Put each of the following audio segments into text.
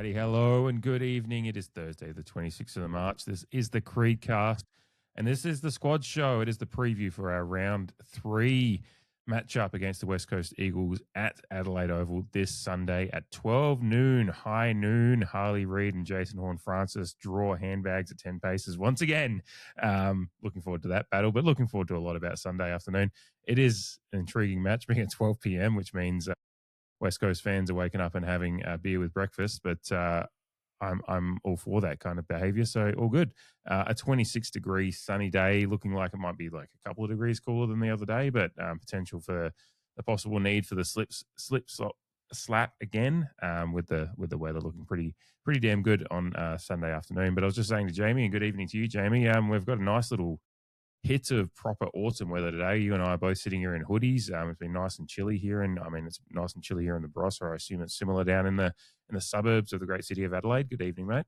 Alrighty, hello and good evening. It is Thursday, the 26th of March. This is the CREEDCAST, and this is the squad show. It is the preview for our round 3 matchup against the West Coast Eagles at Adelaide Oval this Sunday at 12 noon, high noon. Harley Reid and Jason Horne-Francis draw handbags at 10 paces once again. Looking forward to that battle, but looking forward to a lot about Sunday afternoon. It is an intriguing match being at 12 p.m., which means West Coast fans are waking up and having a beer with breakfast, but I'm all for that kind of behaviour, so all good. A 26-degree sunny day, looking like it might be like a couple of degrees cooler than the other day, but potential for the possible need for the slap again, with the weather looking pretty damn good on Sunday afternoon. But I was just saying to Jamie, and good evening to you, Jamie. We've got a nice little hit of proper autumn weather today. You and I are both sitting here in hoodies. It's been nice and chilly here, and it's nice and chilly here in the Barossa. I assume it's similar down in the suburbs of the great city of Adelaide. Good evening, mate.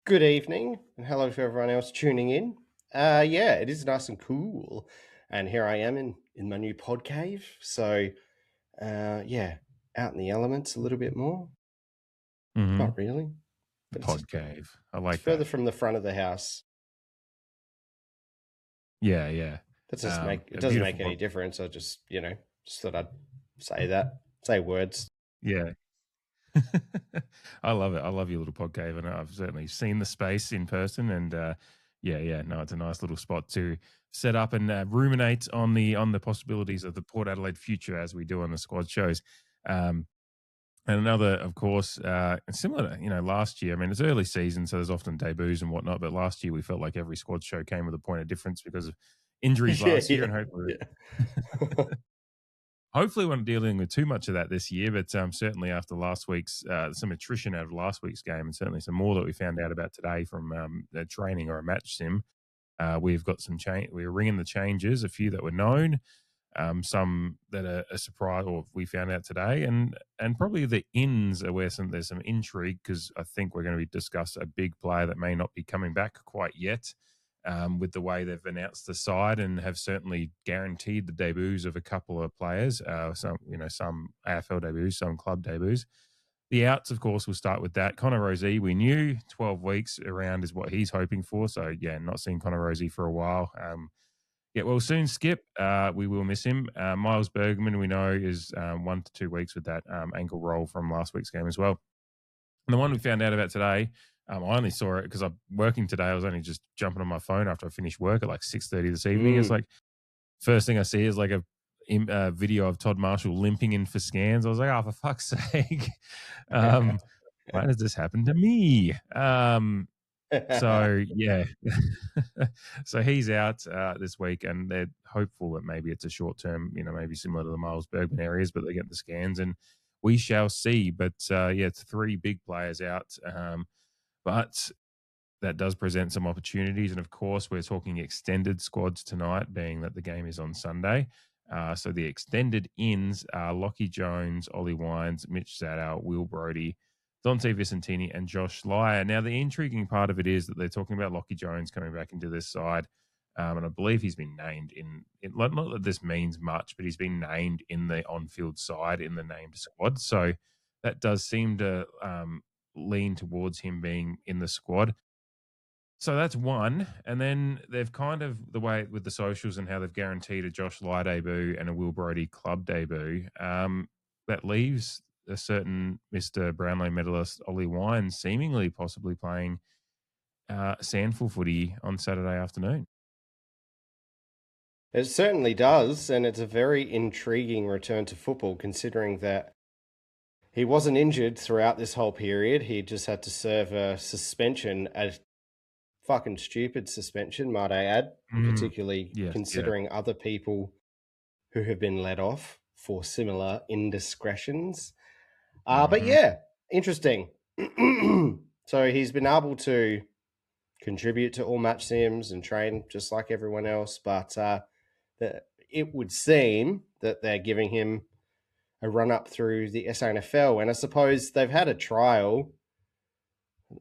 Good evening, and hello to everyone else tuning in. Yeah, it is nice and cool, and here I am in my new pod cave. So, yeah, out in the elements a little bit more. Mm-hmm. Not really. The pod cave. I like further that. from the front of the house. Yeah. That doesn't make any difference. I just thought I'd say words. Yeah. I love it. I love your little pod cave, and I've certainly seen the space in person. And no, it's a nice little spot to set up and ruminate on the possibilities of the Port Adelaide future, as we do on the squad shows. And another, of course, similar to last year. It's early season, so there's often debuts and whatnot. But last year we felt like every squad show came with a point of difference because of injuries last year, and hopefully. Yeah. Hopefully, we're not dealing with too much of that this year, but certainly after last week's, some attrition out of last week's game, and certainly some more that we found out about today from a training or a match sim, we've got some change. We're ringing the changes, a few that were known, some that are a surprise, or we found out today, and probably the ins are where there's some intrigue, because I think we're going to discuss a big player that may not be coming back quite yet. With the way they've announced the side and have certainly guaranteed the debuts of a couple of players, some AFL debuts, some club debuts. The outs, of course, we'll start with that. Connor Rozee, we knew 12 weeks around is what he's hoping for. So, yeah, not seeing Connor Rozee for a while. We'll soon skip. We will miss him. Miles Bergman, we know, is 1 to 2 weeks with that ankle roll from last week's game as well. And the one we found out about today, I only saw it because I'm working today. I was only just jumping on my phone after I finished work at like 6:30 this evening. It's like, first thing I see is like a video of Todd Marshall limping in for scans. I was like, oh, for fuck's sake. Why does this happen to me? So, yeah. So he's out this week, and they're hopeful that maybe it's a short term, maybe similar to the Miles Bergman areas, but they get the scans, and we shall see. But, it's 3 big players out. But that does present some opportunities. And, of course, we're talking extended squads tonight, being that the game is on Sunday. So the extended ins are Lockie Jones, Ollie Wines, Mitch Zadow, Will Brodie, Dante Vicentini, and Josh Lyer. Now, the intriguing part of it is that they're talking about Lockie Jones coming back into this side. And I believe he's been named in not that this means much, but he's been named in the on-field side in the named squad. So that does seem to lean towards him being in the squad. So that's one. And then they've kind of, the way with the socials and how they've guaranteed a Josh Lye debut and a Will Brodie club debut, that leaves a certain Mr. Brownlow medalist Ollie Wine seemingly possibly playing Sandful footy on Saturday afternoon. It certainly does, and it's a very intriguing return to football, considering that he wasn't injured throughout this whole period. He just had to serve a suspension, a fucking stupid suspension, might I add, particularly considering other people who have been let off for similar indiscretions. But yeah, interesting. So he's been able to contribute to all match sims and train just like everyone else, but it would seem that they're giving him a run up through the SANFL, and I suppose they've had a trial,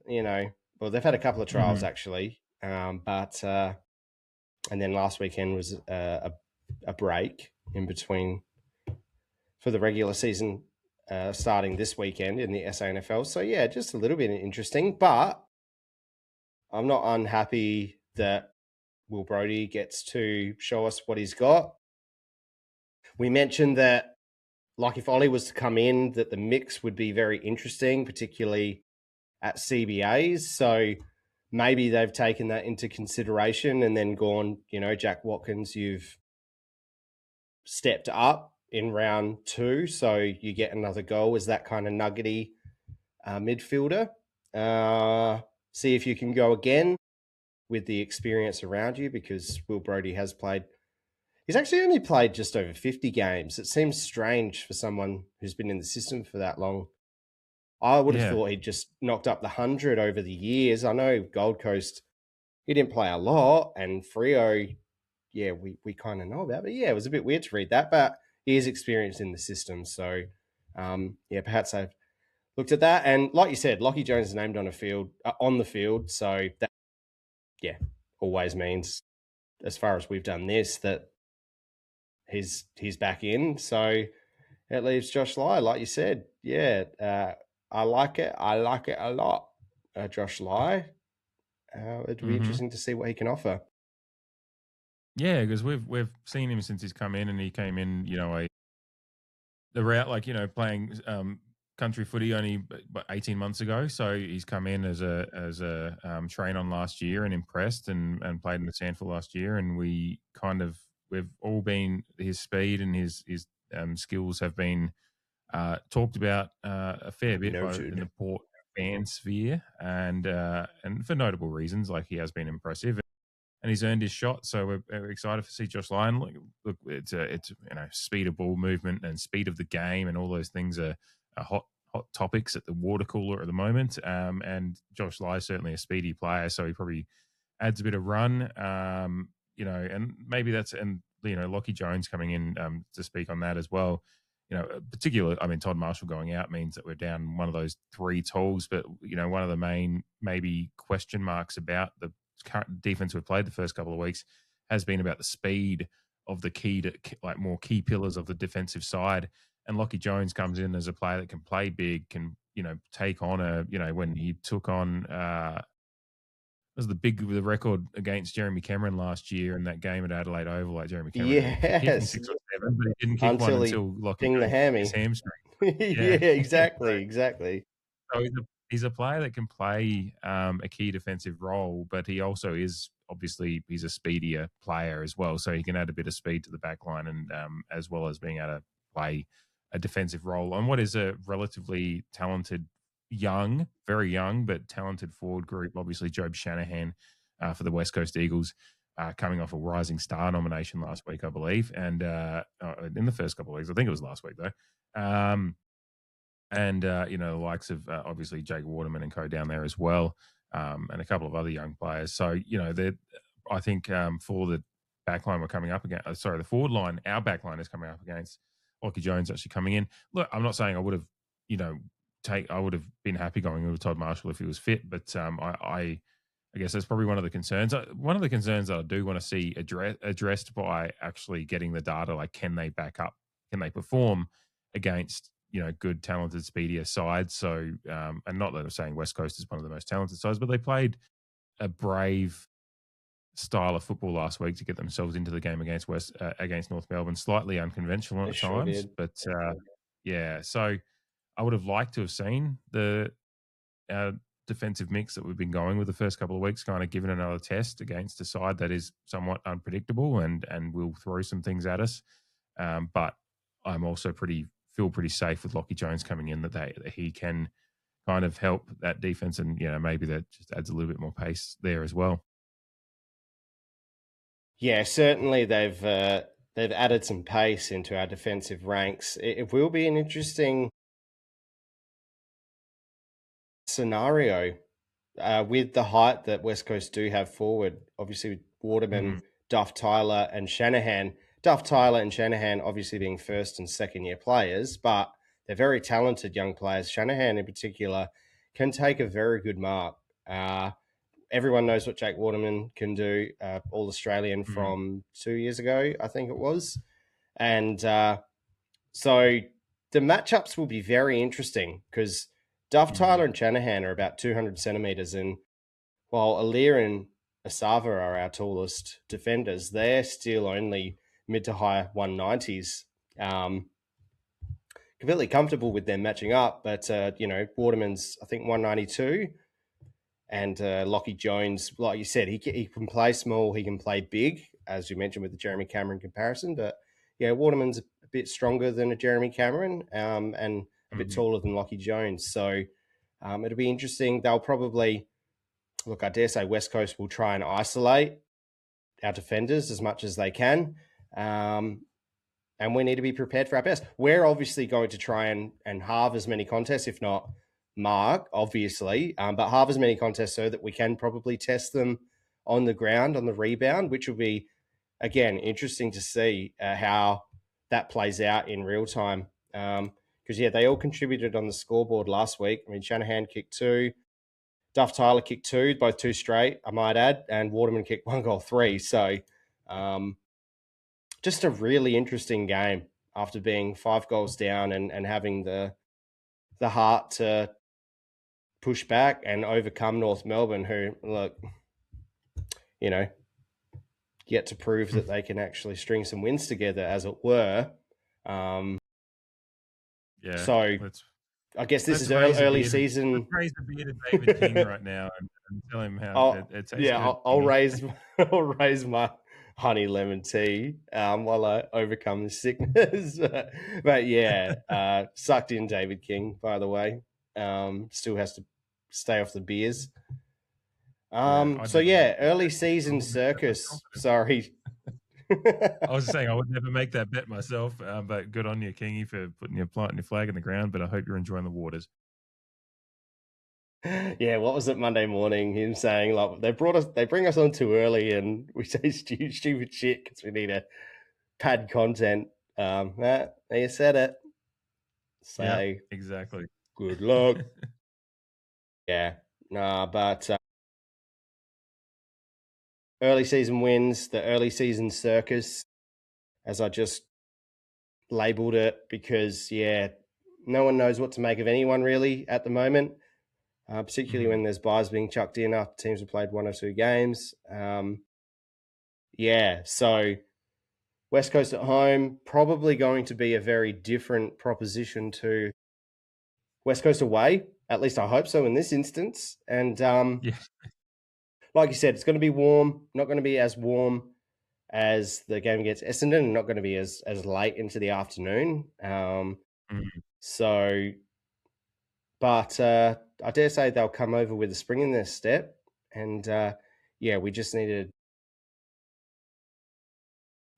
well, they've had a couple of trials actually, but and then last weekend was a break in between for the regular season starting this weekend in the SANFL. So, yeah, just a little bit interesting. But I'm not unhappy that Will Brodie gets to show us what he's got. We mentioned that, like, if Ollie was to come in, that the mix would be very interesting, particularly at CBAs. So maybe they've taken that into consideration and then gone, Jack Watkins, you've stepped up in round 2, so you get another goal as that kind of nuggety midfielder. See if you can go again with the experience around you, because Will Brodie has played. He's actually only played just over 50 games. It seems strange for someone who's been in the system for that long. I would have thought he'd just knocked up the 100 over the years. I know Gold Coast, he didn't play a lot, and Freo, we kind of know about. But it was a bit weird to read that, but he is experienced in the system. So, perhaps I've looked at that. And like you said, Lachie Jones is named on the field. So that, always means, as far as we've done this, that he's back in. So it leaves Josh Lai, like you said. I like it. I like it a lot. Josh Lai. It'll be interesting to see what he can offer. Yeah, because we've seen him since he's come in, and he came in, the route, playing country footy only 18 months ago. So he's come in as a train on last year and impressed, and played in the SANFL last year. And we've all been, his speed and his skills have been talked about a fair bit in the Port fan sphere, and for notable reasons, like he has been impressive. And he's earned his shot, so we're excited to see Josh Lyon. Look, it's speed of ball movement and speed of the game, and all those things are hot topics at the water cooler at the moment. And Josh Lyon is certainly a speedy player, so he probably adds a bit of run. And maybe Lachie Jones coming in to speak on that as well. Particularly, Todd Marshall going out means that we're down one of those 3 tools. But one of the main maybe question marks about the current defense we've played the first couple of weeks has been about the speed of the more key pillars of the defensive side. And Lachie Jones comes in as a player that can play big, can take on when he took on was the record against Jeremy Cameron last year in that game at Adelaide Oval. Like Jeremy Cameron hit 6 or 7, but he didn't kick one until Lachie the hammy. His hamstring. Exactly. So he's a player that can play a key defensive role, but he also is he's a speedier player as well. So he can add a bit of speed to the back line, and as well as being able to play a defensive role on what is a relatively talented, very young, but talented forward group. Obviously, Job Shanahan for the West Coast Eagles, coming off a Rising Star nomination last week, I believe, and in the first couple of weeks, I think it was last week though. The likes of obviously Jake Waterman and co down there as well, and a couple of other young players. So I think for the backline we're coming up against, the forward line, our backline is coming up against Lachie Jones actually coming in. Look, I'm not saying I would have, I would have been happy going with Todd Marshall if he was fit, but I guess that's probably one of the concerns. One of the concerns that I do want to see addressed by actually getting the data, like can they back up, can they perform against good, talented, speedier sides. So, and not that I'm saying West Coast is one of the most talented sides, but they played a brave style of football last week to get themselves into the game against North Melbourne. Slightly unconventional at times, but so I would have liked to have seen the defensive mix that we've been going with the first couple of weeks, kind of given another test against a side that is somewhat unpredictable and will throw some things at us. But I'm also feel pretty safe with Lachie Jones coming in, that he can kind of help that defense, and maybe that just adds a little bit more pace there as well. Yeah, certainly they've added some pace into our defensive ranks. It will be an interesting scenario with the height that West Coast do have forward. Obviously, Waterman, Duff Tyler, and Shanahan. Duff Tyler and Shanahan obviously being first and second year players, but they're very talented young players. Shanahan in particular can take a very good mark. Everyone knows what Jake Waterman can do, All Australian from 2 years ago, I think it was. And so the matchups will be very interesting because Duff, Tyler, and Shanahan are about 200 centimeters, and while Alir and Asava are our tallest defenders, they're still only mid to high 190s. Completely comfortable with them matching up, but Waterman's I think 192, and Lockie Jones, like you said, he can play small, he can play big, as you mentioned with the Jeremy Cameron comparison. But yeah, Waterman's a bit stronger than a Jeremy Cameron, and a bit taller than Lockie Jones. So it'll be interesting. They'll probably look. I dare say West Coast will try and isolate our defenders as much as they can. And we need to be prepared for our best. We're obviously going to try and halve as many contests, if not mark, obviously, but halve as many contests so that we can probably test them on the ground, on the rebound, which will be, again, interesting to see how that plays out in real time. Because, they all contributed on the scoreboard last week. I mean, Shanahan kicked 2, Duff Tyler kicked 2, both 2 straight, I might add, and Waterman kicked 1 goal 3. So, just a really interesting game after being 5 goals down and having the heart to push back and overcome North Melbourne, who, look, yet to prove that they can actually string some wins together, as it were. So I guess this is early season. Let's raise the beard of David King right now and tell him how it tastes good. I'll raise my honey lemon tea while I overcome the sickness. But yeah, sucked in David King, by the way. Still has to stay off the beers. Early season circus. Sorry. I was saying I would never make that bet myself, but good on you, Kingy, for planting your flag in the ground. But I hope you're enjoying the waters. Yeah, what was it Monday morning? Him saying like they bring us on too early, and we say stupid shit because we need to pad content. You said it. So yeah, exactly. Good luck. But early season wins, the early season circus, as I just labelled it, because no one knows what to make of anyone really at the moment. Particularly when there's buys being chucked in after teams have played 1 or 2 games. So West Coast at home, probably going to be a very different proposition to West Coast away. At least I hope so in this instance. And like you said, it's going to be warm, not going to be as warm as the game against Essendon, and not going to be as late into the afternoon. But I dare say they'll come over with a spring in their step. And we just needed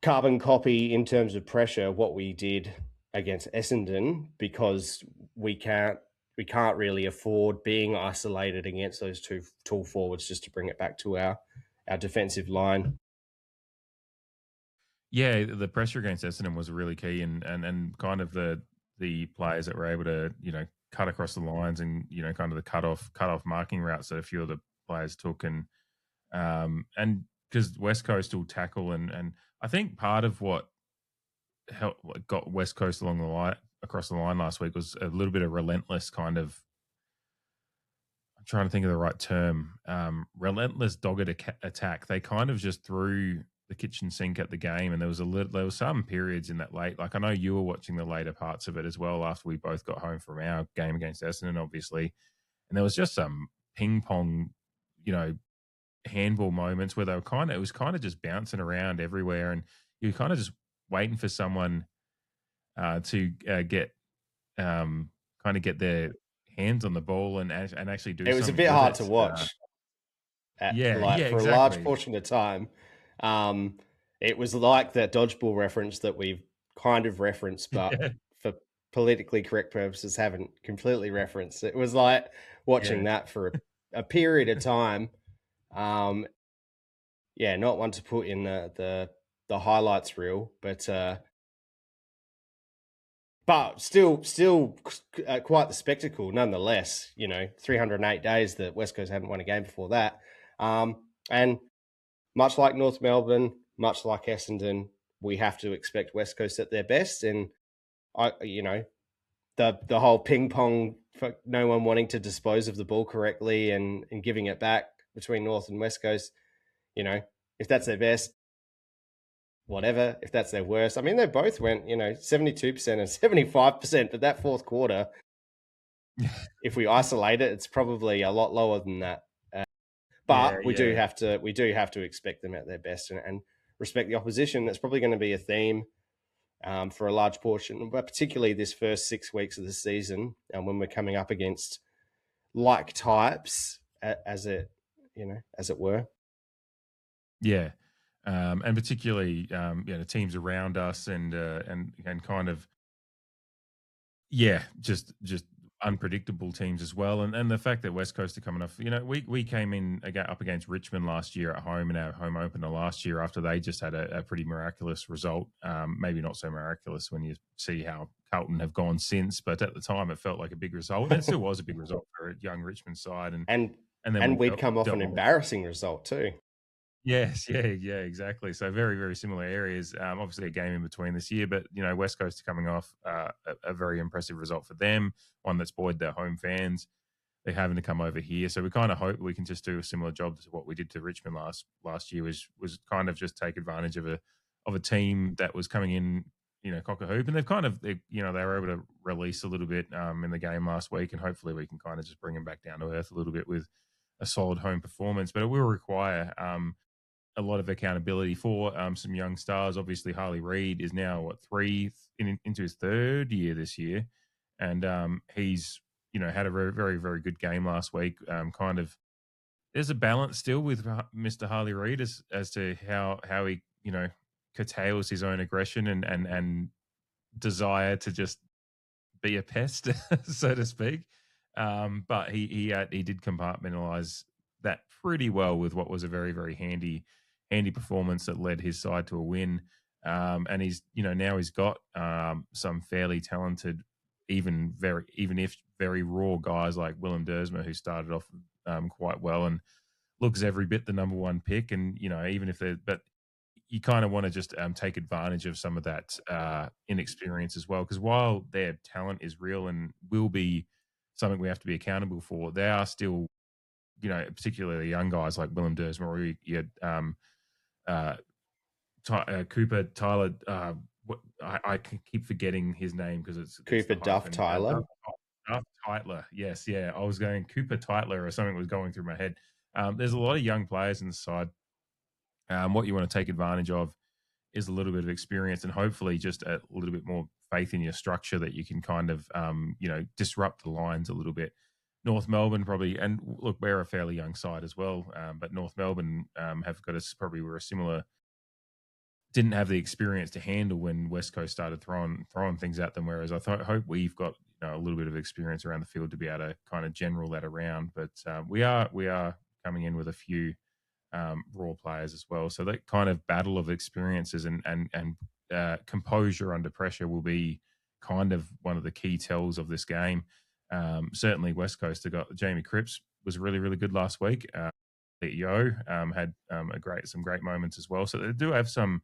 carbon copy in terms of pressure what we did against Essendon, because we can't really afford being isolated against those 2 tall forwards, just to bring it back to our defensive line. Yeah, the pressure against Essendon was really key, and kind of the players that were able to cut across the lines and kind of the cut off marking routes that a few of the players took, and because West Coast will tackle, and I think part of what got West Coast along the line across the line last week was a little bit of relentless kind of, I'm trying to think of the right term, relentless dogged attack. They kind of just threw the kitchen sink at the game, and there was some periods in that late, like I know you were watching the later parts of it as well after we both got home from our game against Essendon, obviously, and there was just some ping pong, handball moments where it was kind of just bouncing around everywhere, and you're kind of just waiting for someone to get get their hands on the ball and actually do. It was a bit hard to watch. For a large portion of time. It was like that dodgeball reference that we've kind of referenced, but for politically correct purposes haven't completely referenced. It was like watching that for a period of time. Not one to put in the highlights reel, but still quite the spectacle nonetheless. 308 days that West Coast hadn't won a game before that. And much like North Melbourne, much like Essendon, we have to expect West Coast at their best. And the whole ping pong for no one wanting to dispose of the ball correctly and giving it back between North and West Coast. If that's their best, whatever. If that's their worst, I mean, they both went 72% and 75%, but that fourth quarter, if we isolate it, it's probably a lot lower than that. But we do have to expect them at their best and respect the opposition. That's probably going to be a theme for a large portion, but particularly this first 6 weeks of the season, when we're coming up against like types, as it were. Yeah. And particularly, teams around us and kind of, just unpredictable teams as well. And the fact that West Coast are coming off, we came in up against Richmond last year at home in our home opener last year after they just had a pretty miraculous result. Maybe not so miraculous when you see how Carlton have gone since, but at the time it felt like a big result. And it still was a big result for a young Richmond side. And then we'd come off an embarrassing result too. Yes, yeah, exactly. So very, very similar areas. Obviously, a game in between this year, but West Coast are coming off a very impressive result for them. One that's buoyed their home fans. They're having to come over here, so we kind of hope we can just do a similar job to what we did to Richmond last year. Was kind of just take advantage of a team that was coming in, cock a hoop, and they were able to release a little bit in the game last week, and hopefully we can kind of just bring them back down to earth a little bit with a solid home performance. But it will require a lot of accountability for some young stars. Obviously, Harley Reid is now into his third year this year, and he's had a very, very, very good game last week. There's a balance still with Mr. Harley Reid as to how he curtails his own aggression and desire to just be a pest, so to speak. But he did compartmentalize that pretty well with what was a very, very handy performance that led his side to a win. And now he's got some fairly talented, even if very raw guys like Willem Dersma, who started off quite well and looks every bit the number one pick. And even if but you kind of want to just take advantage of some of that inexperience as well, because while their talent is real and will be something we have to be accountable for, they are still, particularly young guys like Willem Dersma, or you had Cooper Tyler. I keep forgetting his name because it's Cooper Duff Tyler. Duff Tyler. Yes, yeah. I was going Cooper Tyler or something was going through my head. There's a lot of young players in the side. What you want to take advantage of is a little bit of experience and hopefully just a little bit more faith in your structure that you can kind of disrupt the lines a little bit. North Melbourne probably, and look, we're a fairly young side as well, but North Melbourne have got us probably were a similar, didn't have the experience to handle when West Coast started throwing things at them. Whereas I hope we've got a little bit of experience around the field to be able to kind of general that around. But we are coming in with a few raw players as well, so that kind of battle of experiences and composure under pressure will be kind of one of the key tells of this game. Certainly, West Coast have got Jamie Cripps was really, really good last week. Yo had some great moments as well. So they do have some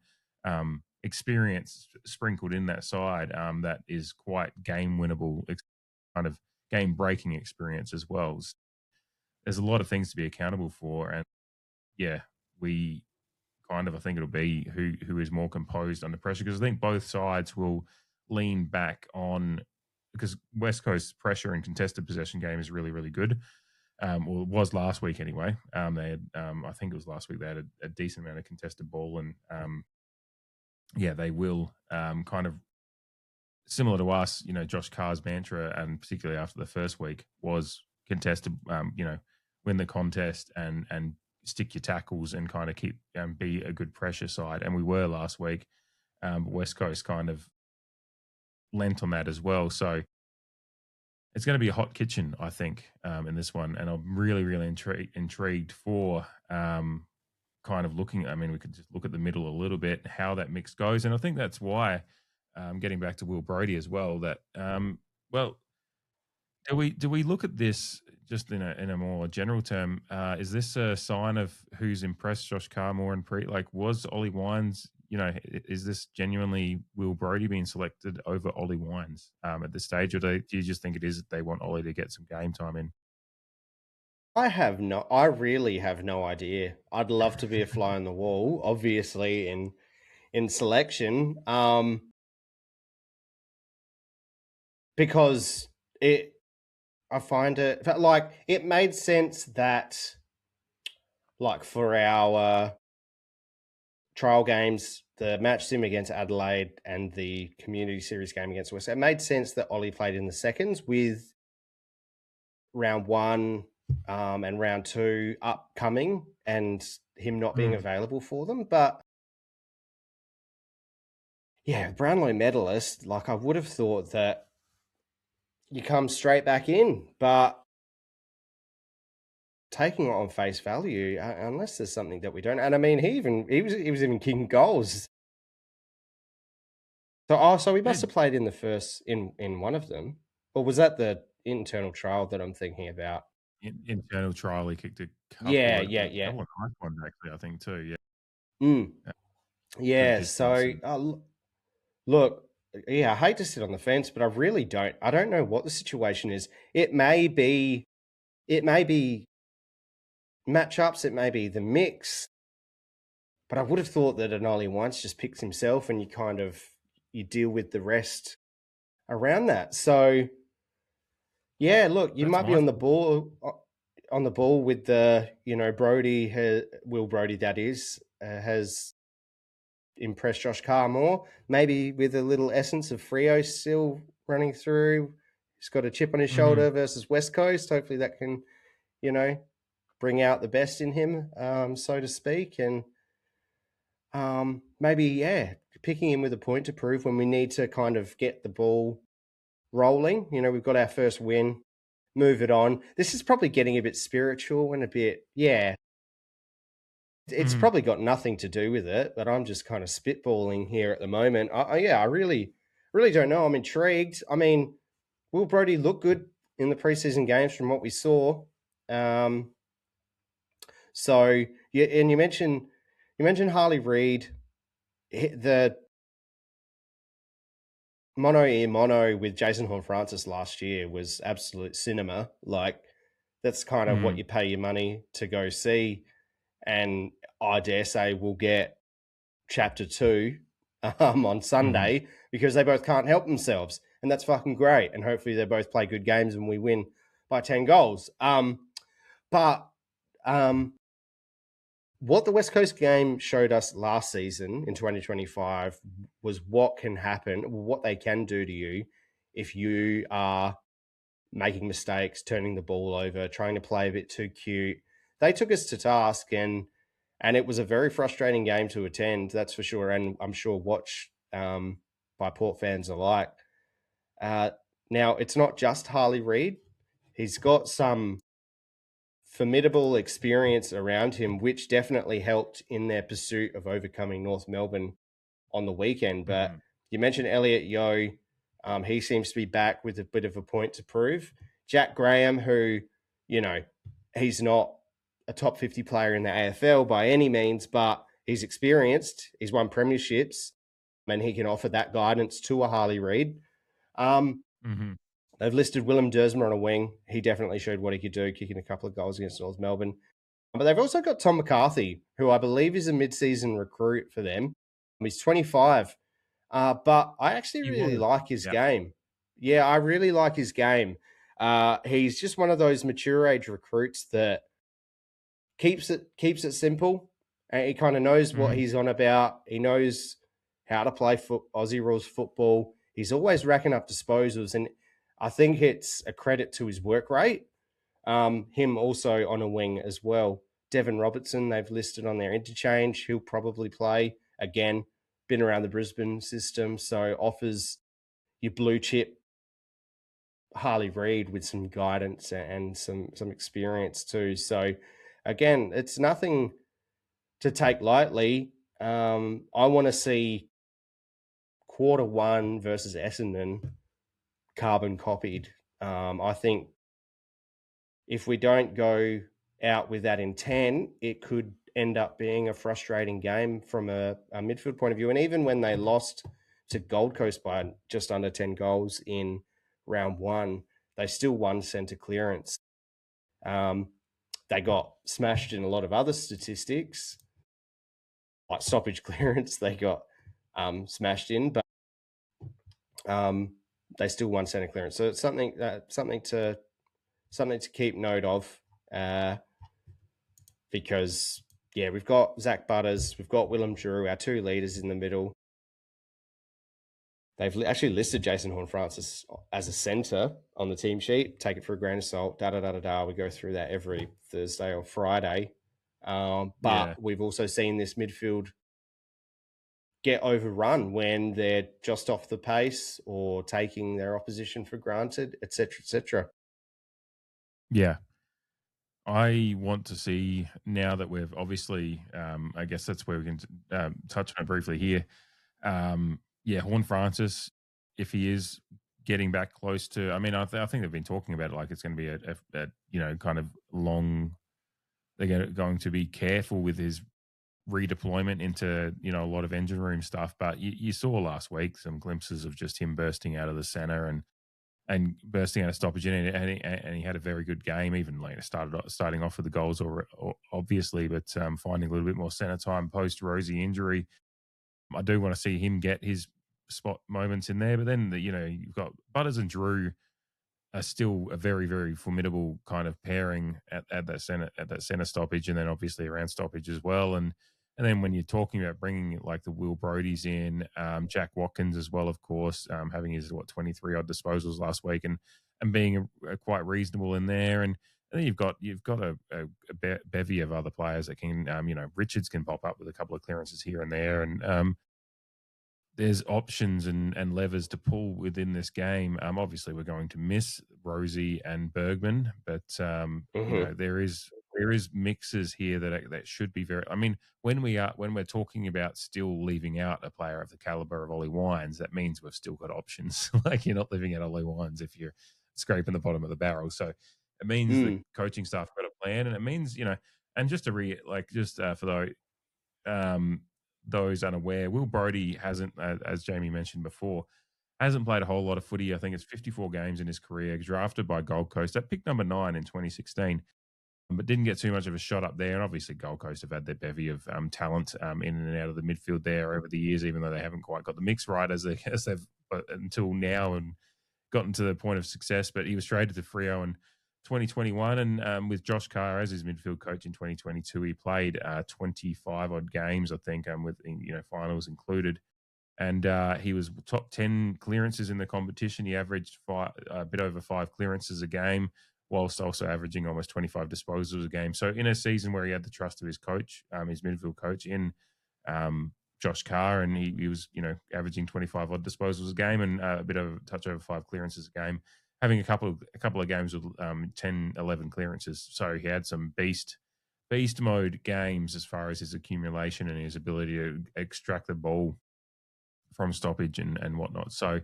experience sprinkled in that side that is quite game winnable, kind of game breaking experience as well. There's a lot of things to be accountable for, and we kind of, I think it'll be who is more composed under pressure, because I think both sides will lean back on, because West Coast's pressure and contested possession game is really, really good. Well, it was last week anyway. They had, I think it was last week, they had a decent amount of contested ball, and they will kind of similar to us. Josh Carr's mantra, and particularly after the first week, was contested. Win the contest and stick your tackles and kind of keep be a good pressure side, and we were last week. West Coast kind of lent on that as well, so it's going to be a hot kitchen, I think, in this one, and I'm really, really intrigued for kind of looking. I mean, we could just look at the middle a little bit, how that mix goes, and I think that's why, getting back to Will Brodie as well, that do we look at this just in a more general term? Is this a sign of who's impressed Josh Carr more and was Ollie Wines, is this genuinely Will Brodie being selected over Ollie Wines at this stage, or do you just think it is that they want Ollie to get some game time in? I really have no idea. I'd love to be a fly on the wall, obviously in selection, because I find it like it made sense that, like, for our trial games, the match sim against Adelaide and the community series game against West, it made sense that Ollie played in the seconds with round one and round two upcoming and him not being available for them. But yeah, Brownlow medalist, like, I would have thought that you come straight back in, but taking it on face value, unless there's something that we don't. And I mean, he was even kicking goals. So he must have played in the first in one of them, or was that the internal trial that I'm thinking about? Internal trial, he kicked a couple. Yeah. A couple of nice ones actually, I think too. Yeah. Yeah. Good So look, yeah, I hate to sit on the fence, but I really don't. I don't know what the situation is. It may be matchups. It may be the mix. But I would have thought that an Ollie once just picks himself, and you deal with the rest around that. So yeah, look, you might be on the ball with the Brodie, Will Brodie, that is, has impressed Josh Carr more, maybe with a little essence of Freo still running through. He's got a chip on his shoulder versus West Coast. Hopefully that can, bring out the best in him, so to speak. And maybe, picking him with a point to prove when we need to kind of get the ball rolling. We've got our first win, move it on. This is probably getting a bit spiritual and a bit, it's probably got nothing to do with it, but I'm just kind of spitballing here at the moment. I really, really don't know. I'm intrigued. I mean, Will Brodie look good in the preseason games from what we saw? So yeah, and you mentioned Harley Reid, the mono with Jason Horne-Francis last year was absolute cinema. Like, that's kind of what you pay your money to go see. And I dare say we'll get chapter 2 on Sunday because they both can't help themselves. And that's fucking great. And hopefully they both play good games and we win by 10 goals. But what the West Coast game showed us last season in 2025 was what can happen, what they can do to you if you are making mistakes, turning the ball over, trying to play a bit too cute. They took us to task, and it was a very frustrating game to attend, that's for sure, and I'm sure watch by Port fans alike. Now, it's not just Harley Reid. He's got some formidable experience around him, which definitely helped in their pursuit of overcoming North Melbourne on the weekend. But you mentioned Elliot Yeo. He seems to be back with a bit of a point to prove. Jack Graham, who, he's not a top 50 player in the AFL by any means, but he's experienced. He's won premierships, and he can offer that guidance to a Harley Reid. They've listed Willem Dersma on a wing. He definitely showed what he could do, kicking a couple of goals against North Melbourne. But they've also got Tom McCarthy, who I believe is a mid-season recruit for them. He's 25. But I actually really like his game. Yeah, I really like his game. He's just one of those mature age recruits that keeps it simple. And he kind of knows what he's on about. He knows how to play Aussie rules football. He's always racking up disposals, and I think it's a credit to his work rate. Him also on a wing as well. Devon Robertson, they've listed on their interchange. He'll probably play. Again, been around the Brisbane system, so offers your blue chip Harley Reid with some guidance and some experience too. So again, it's nothing to take lightly. I want to see quarter one versus Essendon carbon copied. I think if we don't go out with that intent, it could end up being a frustrating game from a midfield point of view. And even when they lost to Gold Coast by just under 10 goals in round one, they still won centre clearance. They got smashed in a lot of other statistics, like stoppage clearance. They got smashed in, but they still won centre clearance. So it's something to keep note of, because we've got Zach Butters, we've got Willem Drew, our two leaders in the middle. They've actually listed Jason Horne-Francis as a centre on the team sheet. Take it for a grain of salt. We go through that every Thursday or Friday. But we've also seen this midfield get overrun when they're just off the pace or taking their opposition for granted, etc., etc. Yeah. I want to see, now that we've obviously, I guess that's where we can touch on it briefly here. Horne-Francis, if he is getting back close to, I mean, I think they've been talking about it like it's going to be a kind of long. They're going to be careful with his redeployment into a lot of engine room stuff. But you saw last week some glimpses of just him bursting out of the center and bursting out of stoppage in, and he had a very good game. Even starting off with the goals, or obviously, but finding a little bit more center time post Rosie injury. I do want to see him get his spot moments in there. But then you've got Butters and Drew are still a very, very formidable kind of pairing at that center stoppage, and then obviously around stoppage as well. And then when you're talking about bringing like the Will Brodys in, Jack Watkins as well, of course, having his 23 odd disposals last week, and being quite reasonable in there. And then you've got a bevy of other players that can, Richards can pop up with a couple of clearances here and there, and there's options and levers to pull within this game. Obviously, we're going to miss Rosie and Bergman, but there is mixes here that should be very. I mean, when we're talking about still leaving out a player of the caliber of Ollie Wines, that means we've still got options. Like, you're not leaving out Ollie Wines if you're scraping the bottom of the barrel. So it means the coaching staff got a plan, and it means and just to for those unaware, Will Brodie hasn't, as Jamie mentioned before, hasn't played a whole lot of footy. I think it's 54 games in his career. Drafted by Gold Coast at pick number 9 in 2016, but didn't get too much of a shot up there. And obviously, Gold Coast have had their bevy of talent in and out of the midfield there over the years, even though they haven't quite got the mix right as they've until now and gotten to the point of success. But he was traded to Freo in 2021, and with Josh Carr as his midfield coach in 2022, he played 25 odd games, I think, with finals included, and he was top 10 clearances in the competition. He averaged a bit over 5 clearances a game, whilst also averaging almost 25 disposals a game. So in a season where he had the trust of his coach, his midfield coach in Josh Carr, and he was averaging 25 odd disposals a game and a bit of a touch over 5 clearances a game, having a couple of games with 10, 11 clearances. So he had some beast mode games as far as his accumulation and his ability to extract the ball from stoppage and whatnot. So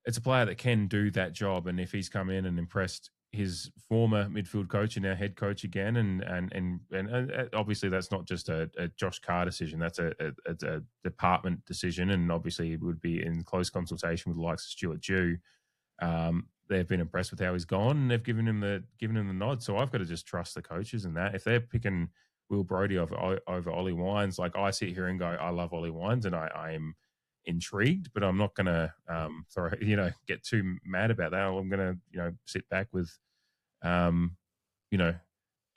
it's a player that can do that job. And if he's come in and impressed his former midfield coach and now head coach again, and obviously that's not just a Josh Carr decision, that's a department decision, and obviously it would be in close consultation with the likes of Stuart Dew. They've been impressed with how he's gone, and they've given him the nod. So I've got to just trust the coaches in that. If they're picking Will Brodie over Ollie Wines, like, I sit here and go, I love Ollie Wines, and I am intrigued, but I'm not going to get too mad about that. I'm going to sit back with an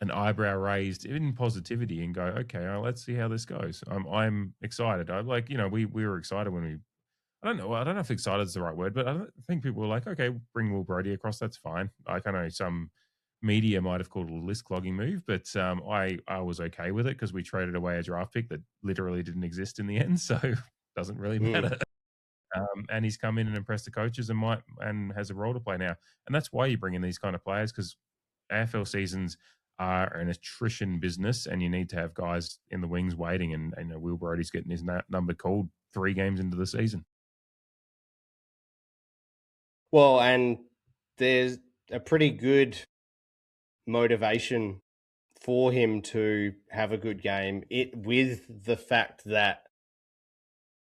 eyebrow raised in positivity and go, okay, let's see how this goes. I'm excited. We were excited when we. I don't know if excited is the right word, but I think people were like, okay, bring Will Brodie across. That's fine. I know some media might have called it a list clogging move, but I was okay with it because we traded away a draft pick that literally didn't exist in the end. So it doesn't really matter. And he's come in and impressed the coaches and has a role to play now. And that's why you bring in these kind of players, because AFL seasons are an attrition business, and you need to have guys in the wings waiting. And Will Brodie's getting his number called 3 games into the season. Well, and there's a pretty good motivation for him to have a good game, with the fact that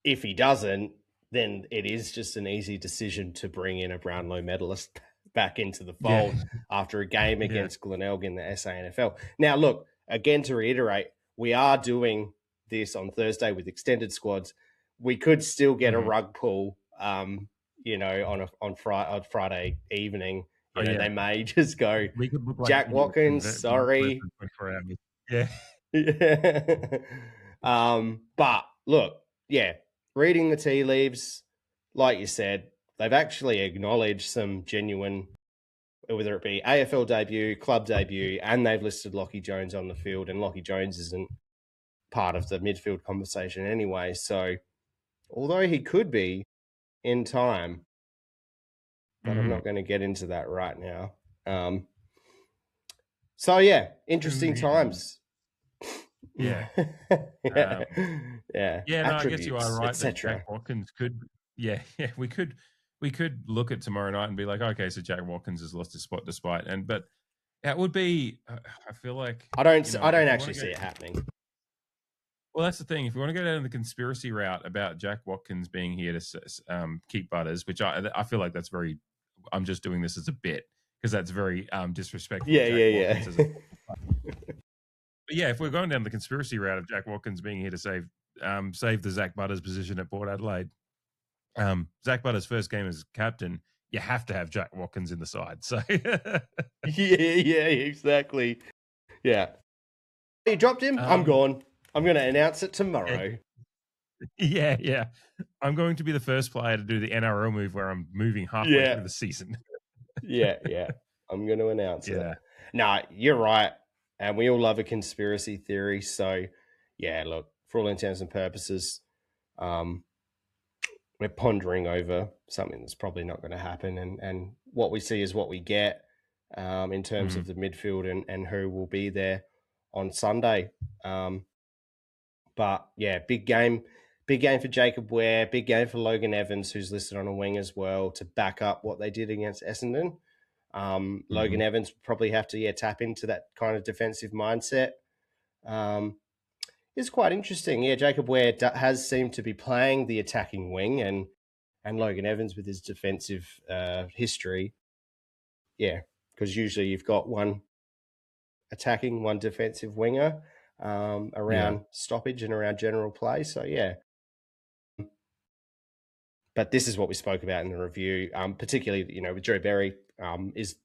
if he doesn't, then it is just an easy decision to bring in a Brownlow medalist back into the fold after a game against Glenelg in the SANFL. Now, look, again, to reiterate, we are doing this on Thursday with extended squads. We could still get a rug pull, on Friday evening. They may just go, we could look like Jack Watkins, sorry. Yeah. But look, reading the tea leaves, like you said, they've actually acknowledged some genuine, whether it be AFL debut, club debut, and they've listed Lachie Jones on the field, and Lachie Jones isn't part of the midfield conversation anyway. So, although he could be in time, but I'm not going to get into that right now. Interesting times. Yeah. Yeah. No, I guess you are right that etc. Jack Watkins could. We could look at tomorrow night and be like, okay, so Jack Watkins has lost his spot but it would be. I feel like I don't actually see it happening. Well, that's the thing. If you want to go down the conspiracy route about Jack Watkins being here to keep Butters, which I feel like that's very. I'm just doing this as a bit because that's very disrespectful. Yeah. But if we're going down the conspiracy route of Jack Watkins being here to save the Zach Butters position at Port Adelaide, Zach Butters' first game as captain, you have to have Jack Watkins in the side. So exactly. Yeah, you dropped him. I'm gone. I'm going to announce it tomorrow. Yeah. I'm going to be the first player to do the NRL move where I'm moving halfway through the season. yeah. I'm going to announce it. No, you're right. And we all love a conspiracy theory. So, look, for all intents and purposes, we're pondering over something that's probably not going to happen. And what we see is what we get in terms of the midfield and who will be there on Sunday. But big game for Jacob Ware, big game for Logan Evans, who's listed on a wing as well, to back up what they did against Essendon. Logan Evans will probably have to tap into that kind of defensive mindset. It's quite interesting. Jacob Ware has seemed to be playing the attacking wing, and Logan Evans with his defensive history. Because usually you've got one attacking, one defensive winger around stoppage and around general play. So, But this is what we spoke about in the review, particularly, with Drew Berry, is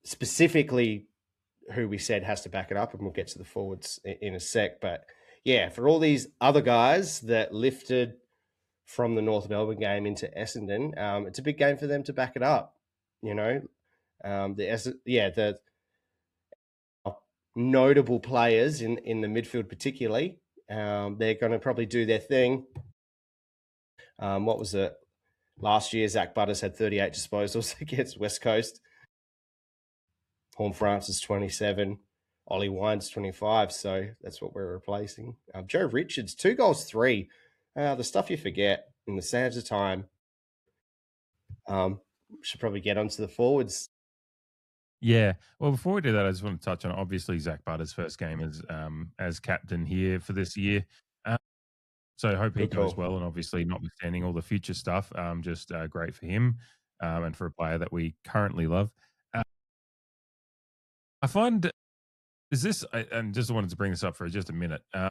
specifically who we said has to back it up, and we'll get to the forwards in a sec. But, for all these other guys that lifted from the North Melbourne game into Essendon, it's a big game for them to back it up, the notable players in the midfield particularly, they're going to probably do their thing. What was it? Last year, Zach Butters had 38 disposals against West Coast. Horn Francis 27, Ollie Wines 25. So that's what we're replacing. Joe Richards 2 goals 3. The stuff you forget in the sands of time. Should probably get onto the forwards. Yeah. Well, before we do that, I just want to touch on obviously Zach Butters' first game as captain here for this year. So I hope he goes well, and obviously notwithstanding all the future stuff, just great for him and for a player that we currently love. I find and just wanted to bring this up for just a minute. I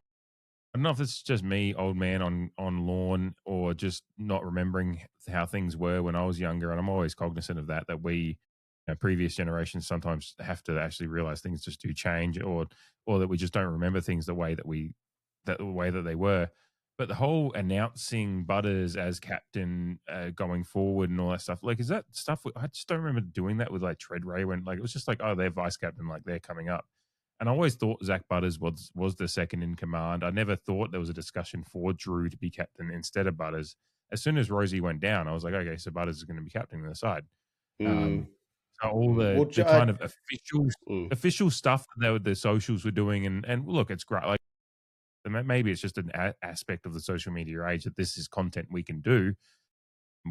don't know if it's just me, old man on lawn, or just not remembering how things were when I was younger. And I'm always cognizant of that we, previous generations sometimes have to actually realize things just do change, or that we just don't remember things the way that they were. But the whole announcing Butters as captain going forward and all that stuff, like, is that stuff? I just don't remember doing that with like Treadray when it was just like, oh, they're vice captain, like they're coming up. And I always thought Zach Butters was the second in command. I never thought there was a discussion for Drew to be captain instead of Butters. As soon as Rosie went down, I was like, okay, so Butters is going to be captain on the side. So all the kind of official stuff that the socials were doing, and look, it's great. Like, maybe it's just an aspect of the social media age that this is content we can do.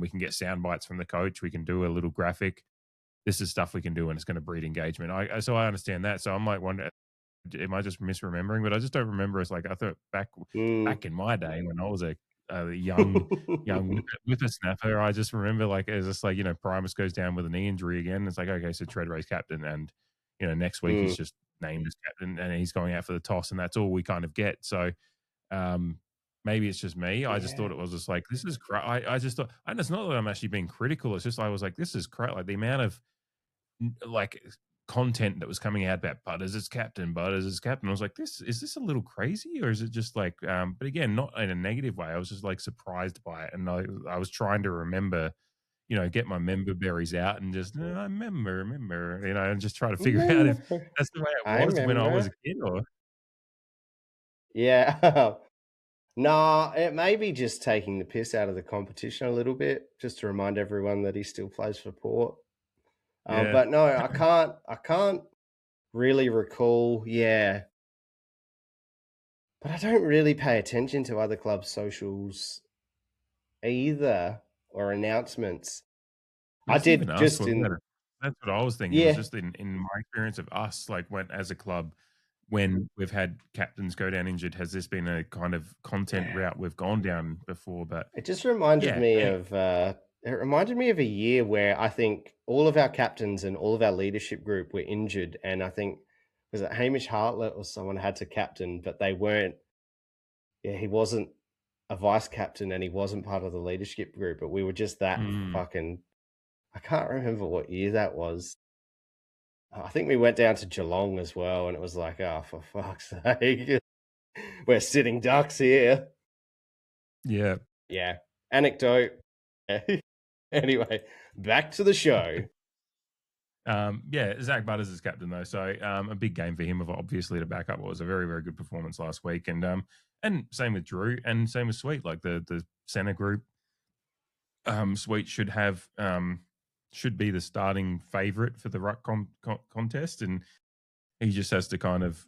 We can get sound bites from the coach. We can do a little graphic. this is stuff we can do and it's going to breed engagement. So I understand that. So I'm like wondering, am I just misremembering? But I just don't remember. It's like I thought Mm. back in my day when I was a young whippersnapper, I just remember like it was just like Primus goes down with a knee injury again. It's like okay, so Treadray's captain, and next week he's Mm. just named as captain and he's going out for the toss, and that's all we kind of get. So um, maybe it's just me. I just thought Yeah. it was just like this is I just thought, and it's not that I'm actually being critical. It's just I was like this is crap. Like the amount of like content that was coming out about Butters as captain, Butters as captain. I was like, this a little crazy, or is it just like? But again, not in a negative way. I was just like surprised by it, and I was trying to remember, get my member berries out and just I remember, and just try to figure out if Remember. that's the way it I was when I was a remember. kid, or Yeah. Nah, it may be just taking the piss out of the competition a little bit, just to remind everyone that he still plays for Port. yeah. But no, I can't really recall. Yeah, but I don't really pay attention to other clubs' socials either or announcements. But I it's even did us, just wasn't in it? That's what I was thinking. It was yeah, just in my experience of us, like when as a club, when we've had captains go down injured, has this been a kind of content yeah. route we've gone down before? But It just reminded yeah, me of it reminded me of a year where I think all of our captains and all of our leadership group were injured, and I think was it Hamish Hartlett or someone had to captain, but they weren't. Yeah, he wasn't a vice captain, and he wasn't part of the leadership group. But we were just that mm, fucking. I can't remember what year that was. I think we went down to Geelong as well, and it was like, oh, for fuck's sake, we're sitting ducks here. yeah. Yeah, anecdote. Anyway, back to the show. Yeah, Zach Butters is captain though, so a big game for him, of obviously to back up what was a very very good performance last week, and same with Drew, and same with Sweet, like the center group. Sweet should be the starting favorite for the ruck contest, and he just has to kind of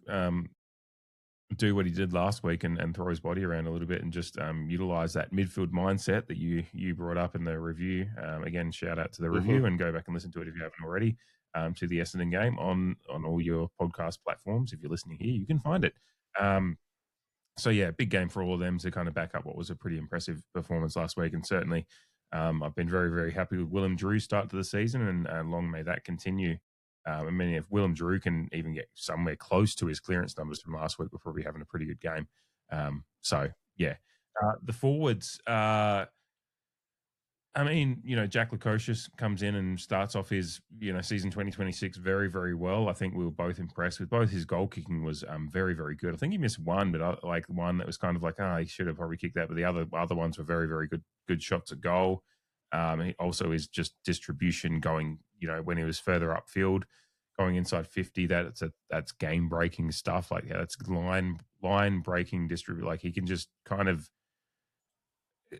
do what he did last week and throw his body around a little bit and just utilize that midfield mindset that you brought up in the review. Again, shout out to the review Hmm. and go back and listen to it if you haven't already. To the Essendon game on all your podcast platforms. If you're listening here, you can find it. So yeah, big game for all of them to kind of back up what was a pretty impressive performance last week, and certainly I've been very very happy with Willem Drew's start to the season, and long may that continue. I mean, if Willem Drew can even get somewhere close to his clearance numbers from last week, we're probably having a pretty good game. So yeah, the forwards. I mean, Jack Lukosius comes in and starts off his, season 2026 very, very well. I think we were both impressed with both. His goal kicking was very, very good. I think he missed one, but like one that was kind of like, he should have probably kicked that. But the other ones were very, very good shots at goal. He also is just distribution going, when he was further upfield, going inside 50. That's game breaking stuff. Like that's line breaking distribute. Like he can just kind of,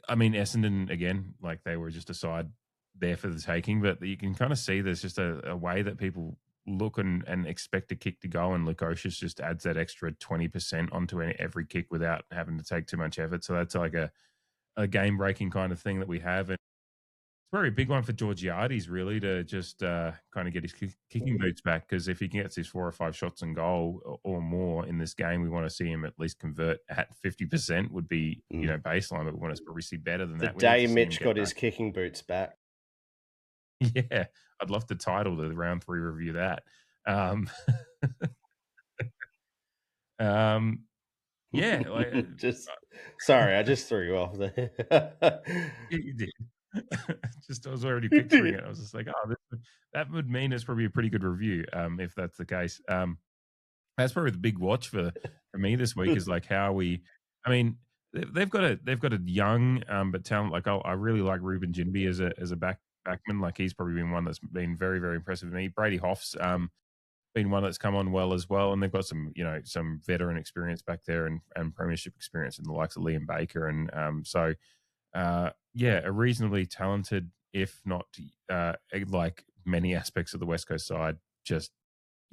I mean, Essendon again, like they were just a side there for the taking, but you can kind of see there's just a way that people look and expect a kick to go, and Lukosius just adds that extra 20% onto every kick without having to take too much effort. So that's like a game breaking kind of thing that we have. And very big one for Georgiades, really, to just kind of get his kicking boots back. Because if he gets his 4 or 5 shots and goal or more in this game, we want to see him at least convert at 50%. Would be Mm. baseline, but we want to probably see better than The that. We need day to see him Mitch get got back. his kicking boots back. Yeah, I'd love to title the round 3 review that. Um, um, yeah, like Just sorry, I just threw you off there. you did. Just I was already You picturing did. it. I was just like, that would mean it's probably a pretty good review, if that's the case. That's probably the big watch for me this week is like how we. I mean, they've got a young but talent. Like I really like Ruben Jinby as a backman. Like he's probably been one that's been very very impressive to me. Brady Hoff's been one that's come on well as well, and they've got some veteran experience back there and premiership experience in the likes of Liam Baker, and yeah, a reasonably talented, if not like many aspects of the West Coast side, just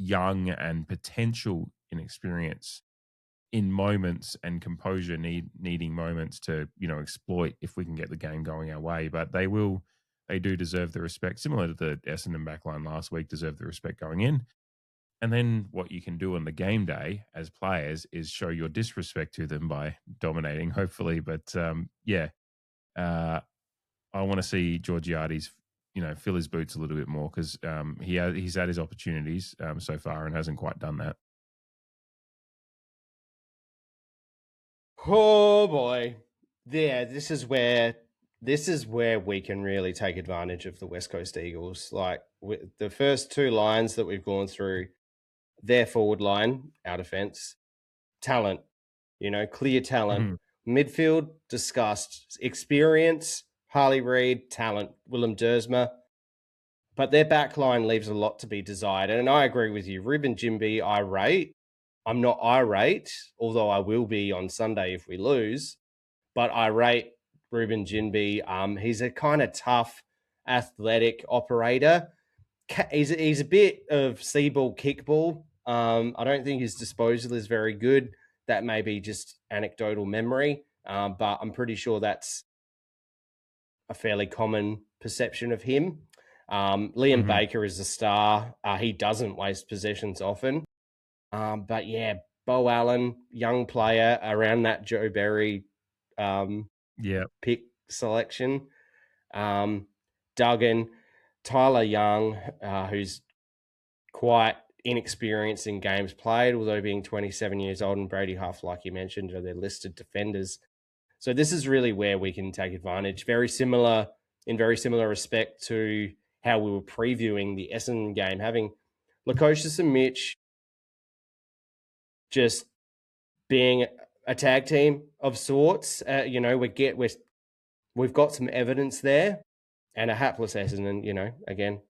young and potential inexperience in moments and composure needing moments to exploit if we can get the game going our way. But they do deserve the respect, similar to the Essendon backline last week, deserve the respect going in. And then what you can do on the game day as players is show your disrespect to them by dominating, hopefully. But I want to see Georgiades, fill his boots a little bit more because he's had his opportunities so far and hasn't quite done that. Oh boy, yeah, this is where we can really take advantage of the West Coast Eagles. Like the first two lines that we've gone through, their forward line, our defense, talent, clear talent. Mm-hmm. Midfield, discussed. Experience, Harley Reid, talent, Willem Dersma. But their back line leaves a lot to be desired. And I agree with you. Ruben Jimby, irate. I'm not irate, although I will be on Sunday if we lose. But I rate Ruben Jimby. He's a kind of tough, athletic operator. He's a bit of seaball, kickball. I don't think his disposal is very good. That may be just anecdotal memory, but I'm pretty sure that's a fairly common perception of him. Liam Baker is a star. He doesn't waste possessions often. But yeah, Bo Allen, young player around that Joe Berry pick selection. Duggan, Tyler Young, who's quite inexperienced in games played, although being 27 years old, and Brady Huff, like you mentioned, are their listed defenders. So this is really where we can take advantage. In very similar respect to how we were previewing the Essendon game, having Lukosius and Mitch just being a tag team of sorts. We've got some evidence there, and a hapless Essendon. Again,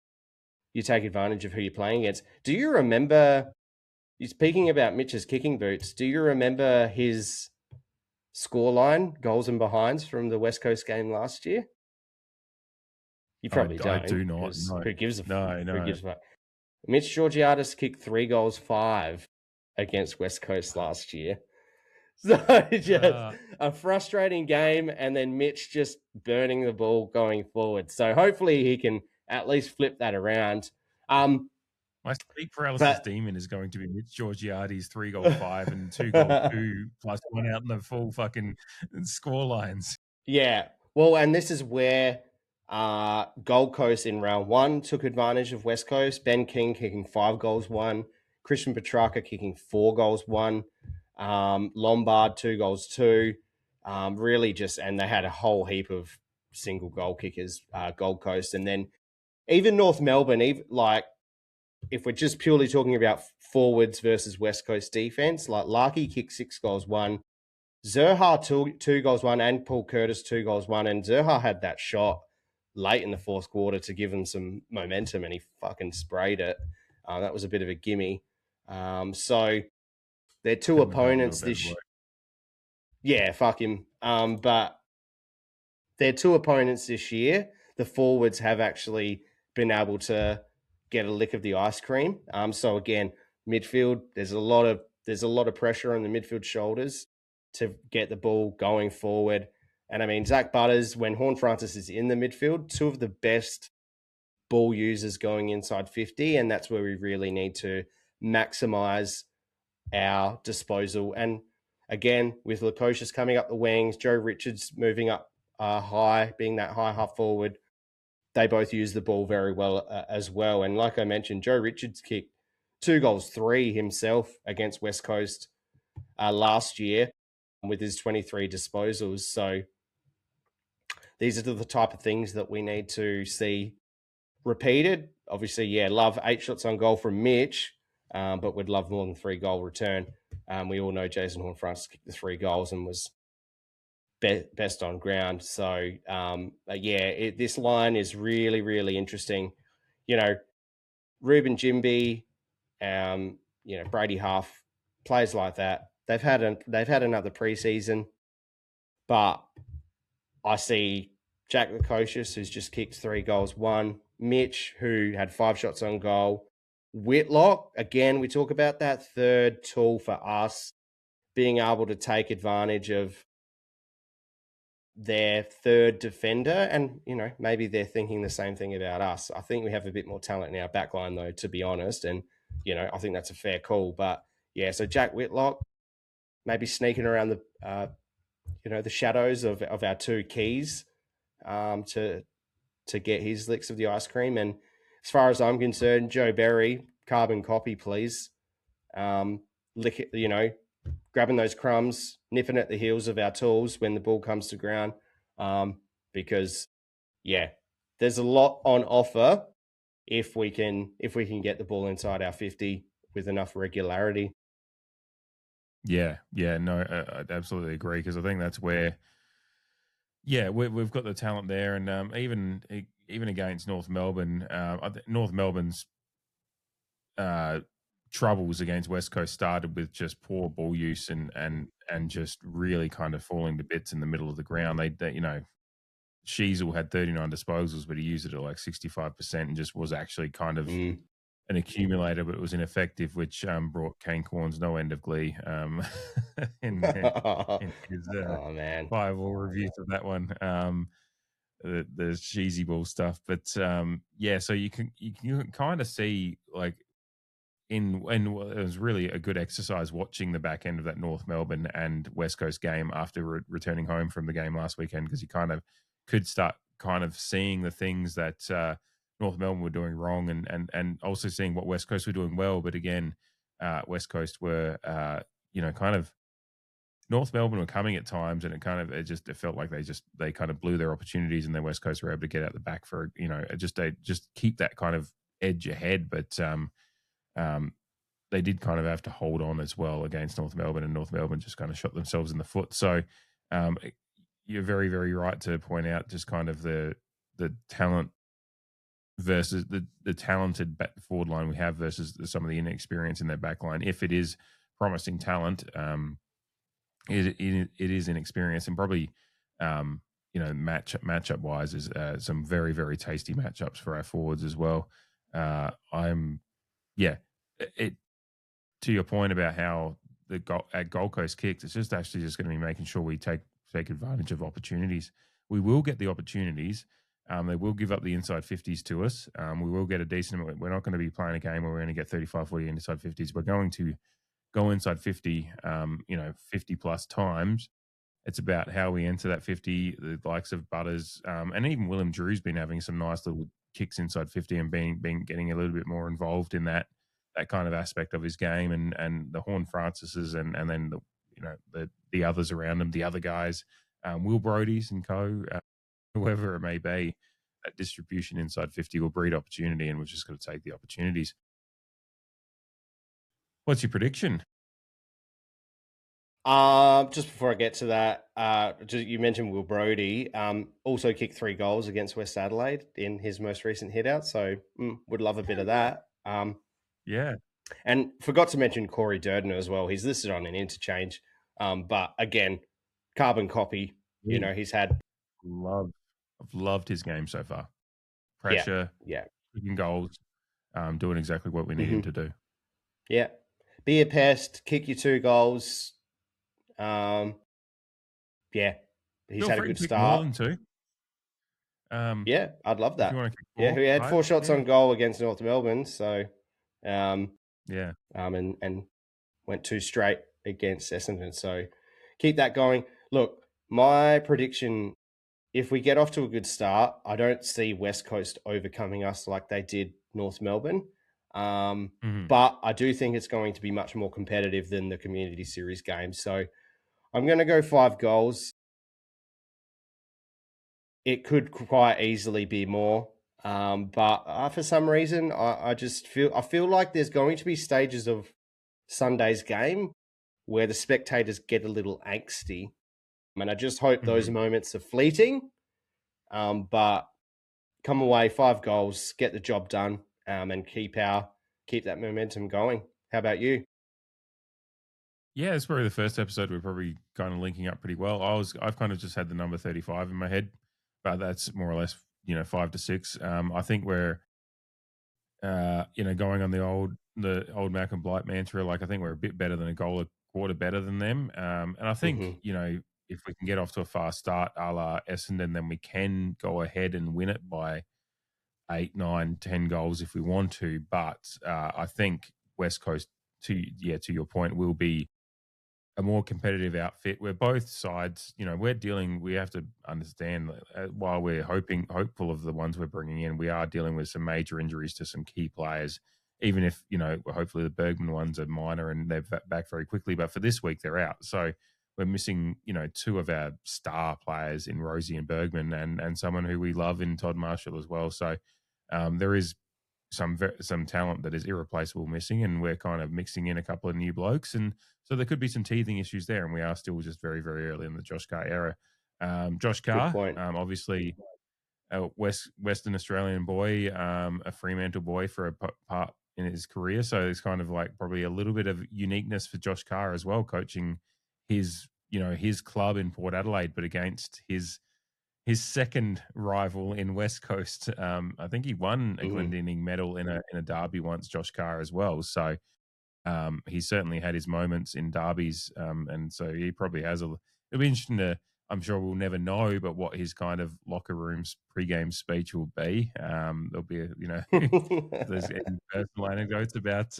you take advantage of who you're playing against. Do you remember? Speaking about Mitch's kicking boots, do you remember his scoreline, goals and behinds from the West Coast game last year? You probably don't. I do not. No. Who gives a no? Who gives a fuck? Mitch Georgiades kicked 3 goals 5 against West Coast last year. So just a frustrating game, and then Mitch just burning the ball going forward. So hopefully he can at least flip that around. My sleep paralysis demon is going to be Mitch Georgiades 3 goal 5 and 2 goal 2 plus 1 out in the full fucking score lines. Yeah. Well, and this is where Gold Coast in round 1 took advantage of West Coast. Ben King kicking 5 goals 1. Christian Petrarca kicking 4 goals 1. Lombard 2 goals 2. Really just, and they had a whole heap of single goal kickers, Gold Coast. And then even North Melbourne, if we're just purely talking about forwards versus West Coast defense, like Larkey kicked 6 goals 1. Zerha 2 goals 1 and Paul Curtis 2 goals 1. And Zerha had that shot late in the fourth quarter to give him some momentum, and he fucking sprayed it. That was a bit of a gimme. So they're two opponents this year. Yeah, fuck him. But they're two opponents this year. The forwards have actually been able to get a lick of the ice cream. So again, midfield, there's a lot of pressure on the midfield shoulders to get the ball going forward. And I mean, Zach Butters, when Horne-Francis is in the midfield, 2 of the best ball users going inside 50, and that's where we really need to maximize our disposal. And again, with Lukosius coming up the wings, Joe Richards moving up high, being that high half forward, they both use the ball very well as well. And like I mentioned, Joe Richards kicked 2 goals 3 himself against West Coast last year with his 23 disposals. So these are the type of things that we need to see repeated. Obviously, love 8 shots on goal from Mitch, but would love more than 3 goal return. We all know Jason Horne-Francis kicked the 3 goals and was best on ground. So, this line is really, really interesting. Ruben Jimby, Brady Huff, players like that. They've had another preseason, but I see Jack Lukosius, who's just kicked 3 goals 1. Mitch, who had 5 shots on goal. Whitlock, again, we talk about that third tool for us, being able to take advantage of their third defender, and maybe they're thinking the same thing about us. I think we have a bit more talent in our backline, though, to be honest, and I think that's a fair call. But yeah, so Jack Whitlock maybe sneaking around the shadows of our two keys to get his licks of the ice cream. And as far as I'm concerned, Joe Berry, carbon copy, please. Lick it, grabbing those crumbs, nipping at the heels of our tools when the ball comes to ground. Because yeah, there's a lot on offer if we can get the ball inside our 50 with enough regularity. Yeah, no, I absolutely agree, because I think that's where, we've got the talent there, and even against North Melbourne, North Melbourne's troubles against West Coast started with just poor ball use and just really kind of falling to bits in the middle of the ground. They Sheasel had 39 disposals, but he used it at like 65% and just was actually kind of an accumulator, but it was ineffective, which brought Kane Corns no end of glee in his Oh man, 5-all reviews of that one. The cheesy ball stuff, but so you can kind of see, like, and it was really a good exercise watching the back end of that North Melbourne and West Coast game after returning home from the game last weekend, because you kind of could start kind of seeing the things that North Melbourne were doing wrong, and also seeing what West Coast were doing well. But again, West Coast were kind of, North Melbourne were coming at times, and it felt like they kind of blew their opportunities, and then West Coast were able to get out the back for they just keep that kind of edge ahead, but they did kind of have to hold on as well against North Melbourne, and North Melbourne just kind of shot themselves in the foot. So you're very, very right to point out just kind of the talent versus the talented forward line we have versus some of the inexperience in their back line. If it is promising talent, it is inexperience, and probably matchup wise is some very, very tasty matchups for our forwards as well. It to your point about how at Gold Coast kicks, it's just actually just going to be making sure we take advantage of opportunities. We will get the opportunities. They will give up the inside 50s to us. We will get a decent amount. We're not going to be playing a game where we're going to get 35, 40 inside 50s. We're going to go inside 50, 50 plus times. It's about how we enter that 50. The likes of Butters and even Willem Drew's been having some nice little kicks inside 50 and getting a little bit more involved in that kind of aspect of his game, and the Horn Francis's and then the others around him, the other guys, Will Brody's and co, whoever it may be, that distribution inside 50 will breed opportunity, and we've just got to take the opportunities. What's your prediction? Just before I get to that, you mentioned Will Brodie, also kicked 3 goals against West Adelaide in his most recent hit-out, so would love a bit of that. Yeah. And forgot to mention Corey Durden as well. He's listed on an interchange, but again, carbon copy. He's had... I've loved his game so far. Pressure, kicking goals, doing exactly what we need him to do. Yeah. Be a pest, kick your 2 goals. He's had a good start. More than 2. Yeah, I'd love that. Yeah, he had 4 shots on goal against North Melbourne, so and went 2 straight against Essendon. So keep that going. Look, my prediction, if we get off to a good start, I don't see West Coast overcoming us like they did North Melbourne. But I do think it's going to be much more competitive than the Community Series game. So I'm going to go 5 goals. It could quite easily be more. But for some reason, I feel like there's going to be stages of Sunday's game where the spectators get a little angsty. And I just hope those moments are fleeting. But come away, 5 goals, get the job done, and keep that momentum going. How about you? Yeah, it's probably the first episode we're probably kind of linking up pretty well. I've kind of just had the number 35 in my head, but that's more or less 5 to 6. I think we're going on the old Malcolm Blight mantra. Like, I think we're a bit better than a goal a quarter better than them, and I think if we can get off to a fast start, a la Essendon, then we can go ahead and win it by 8, 9, 10 goals if we want to. But I think West Coast, to your point, will be a more competitive outfit where both sides, we have to understand that while we're hopeful of the ones we're bringing in, we are dealing with some major injuries to some key players. Even if, hopefully the Bergman ones are minor and they're back very quickly, but for this week they're out. So we're missing, two of our star players in Rosie and Bergman, and someone who we love in Todd Marshall as well. So there is some talent that is irreplaceable missing, and we're kind of mixing in a couple of new blokes, and so there could be some teething issues there, and we are still just very, very early in the Josh Carr era. Josh Good Carr, point. Obviously a Western Australian boy, a Fremantle boy for a part in his career, so it's kind of like probably a little bit of uniqueness for Josh Carr as well, coaching his club in Port Adelaide, but against his second rival in West Coast. I think he won a Glendinning medal in a derby once, Josh Carr as well. So he certainly had his moments in derbies, and so he probably has it'll be interesting to. I'm sure we'll never know, but what his kind of locker room's pre-game speech will be. There'll be, if there's any personal anecdotes about,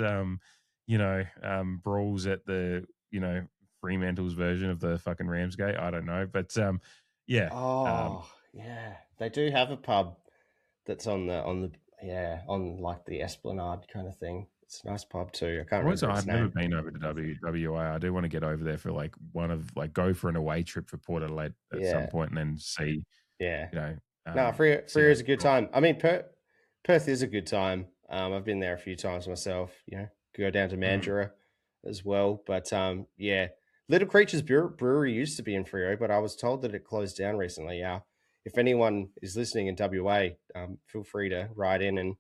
brawls at the, Fremantle's version of the fucking Ramsgate. I don't know, but yeah. Oh, yeah. They do have a pub that's on like the Esplanade kind of thing. It's a nice pub too. I can't remember its I've never name. been over to WA. I do want to get over there for go for an away trip for Port Adelaide at some point and then see, Yeah. No, Freo is a good time. I mean, Perth is a good time. I've been there a few times myself. Go down to Mandurah as well. But Little Creatures Brewery used to be in Freo, but I was told that it closed down recently. Yeah. If anyone is listening in WA, feel free to write in and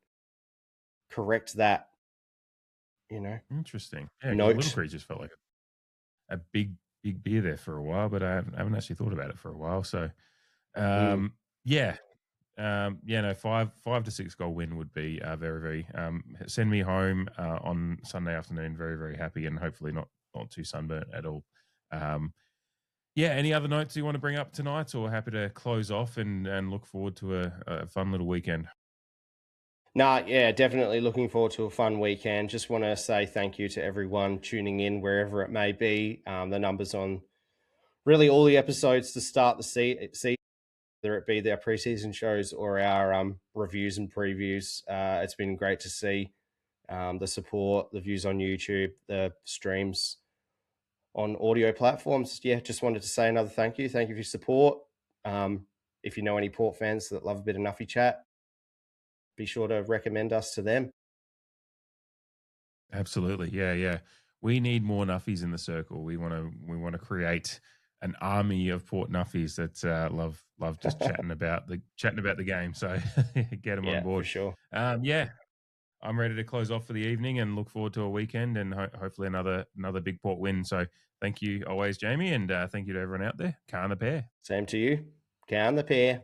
correct that. Interesting. Yeah, because Note. Little Creatures felt like a big beer there for a while, but I haven't actually thought about it for a while. So, yeah. 5 to 6 goal win would be very, very send me home on Sunday afternoon. Very, very happy, and hopefully not too sunburnt at all. Any other notes you want to bring up tonight, or happy to close off and look forward to a fun little weekend? Definitely looking forward to a fun weekend. Just want to say thank you to everyone tuning in wherever it may be. The numbers on really all the episodes to start the season, whether it be their preseason shows or our reviews and previews. It's been great to see the support, the views on YouTube, the streams on audio platforms. Just wanted to say another thank you. Thank you for your support. If you know any Port fans that love a bit of Nuffy chat, be sure to recommend us to them. Absolutely. Yeah. We need more Nuffies in the circle. We want to create an army of Port Nuffies that love just chatting about the game. So get them on board. For sure. I'm ready to close off for the evening and look forward to a weekend and hopefully another big Port win. So thank you always, Jamie, and thank you to everyone out there. Can the pair. Same to you. Can the pair.